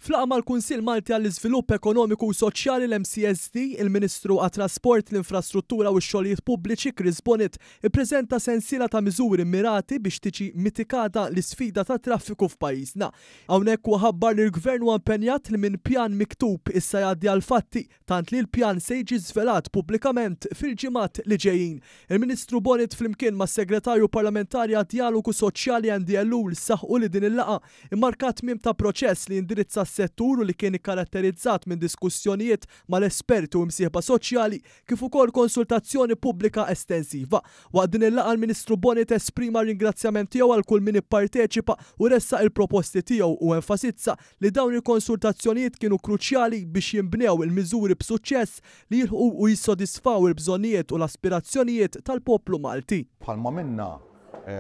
Flaqa mal-Kunsill Malti għall-Iżvilupp Ekonomiku u Soċjali l-MCSD, il-Ministru għat-Trasport, l-Infrastruttura u x-Xogħlijiet Pubbliċi Chris Bonnet ippreżenta sensiela ta' miżuri mirati biex tiġi mitigata l-isfida ta' traffiku f'pajjiżna. Hawnhekk huwa ħabbar li l-Gvern huwa impenjat li minn pjan miktub issa jgħaddi għal fatti tant li l-pjan se jiġi żvelat pubblikament fil-ġimgħat li ġejjin. Il-Ministru Bonnet flimkien mas-Segretarju Parlamentari għad-Dialogu Soċjali Andy Ellul saħħu li din il-laqa immarkat tmiem ta' proċess li indirizza settur u li kien ikkaratterizzat minn diskussjonijiet mal-esperti u msieħba soċjali kif ukoll konsultazzjoni pubblika estensiva. Waqt din il-laqgħa l-Ministru Bonnet esprima ringrazzjament tiegħu għal kull min ipparteċipa u ressaq il-proposti tiegħu u enfasizza li dawn il-konsultazzjonijiet kienu kruċjali biex jinbnew il-miżuri b'suċċess li jilħqu u jissodisfaw il-bżonnijiet u l-aspirazzjonijiet tal-poplu Malti. Bħalma minna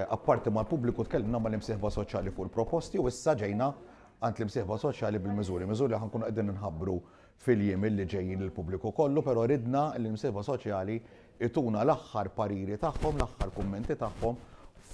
apparti mal-pubbliku tkellimna mal-imsieħba soċjali fuq il-proposti u issa ġejna għand l-imsieħba soċjali bil-miżuri. Miżuri ħankunu qegħdin nħabbru fil-jiem li ġejjin lill-pubbliku kollu, però ridna l-imsieħba soċjali ituna l-aħħar pariri tagħhom, l-aħħar kummenti tagħhom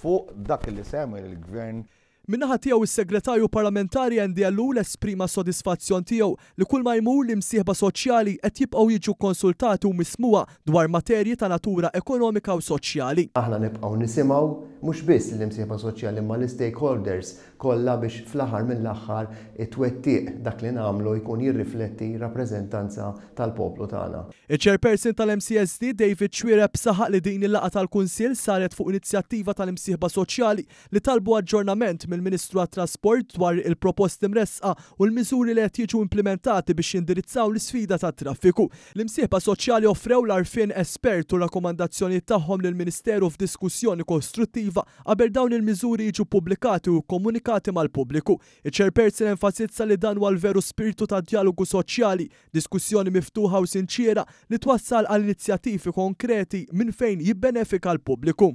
fuq dak li semmi l-Gvern. Minnaħa tiegħu is-Segretarju Parlamentari Andy Ellul esprima sodisfazzjon tiegħu li kull ma jmur l-imsieħba soċjali qed jibqgħu jiġu konsultati u mismuha dwar materji ta' natura ekonomika u soċjali. Aħna nibqgħu nisimgħu mhux biss l-imsieħba soċjali imma l-stakeholders kollha biex fl-aħħar mill-aħħar it-twettiq dak li nagħmlu jkun jirrifletti rappreżentanza tal-poplu tagħna. Il-Chairperson tal-MCSD David Chwiereb saħaq li din il-laqgħa tal-Kunsill saret fuq inizjattiva tal-imsieħba soċjali li talbu aġġornament mill-Ministru għat-Trasport dwar il-proposti mresqa u l-miżuri li qed jiġu implementati biex jindirizzaw l-isfida tat-traffiku. L-imsieħba soċjali offrew l-arfien espert u rakkomandazzjonijiet tagħhom lill-Ministeru f'diskussjoni kostruttiva qabel dawn il-miżuri jiġu pubblikati u komunikati mal-pubbliku. Il-Chairperson enfasizza li dan huwa l-veru spiritu ta' dialogu soċjali, diskussjoni miftuħa u sinċiera li twassal għal inizjattivi konkreti minn fejn jibbenefika l-pubbliku.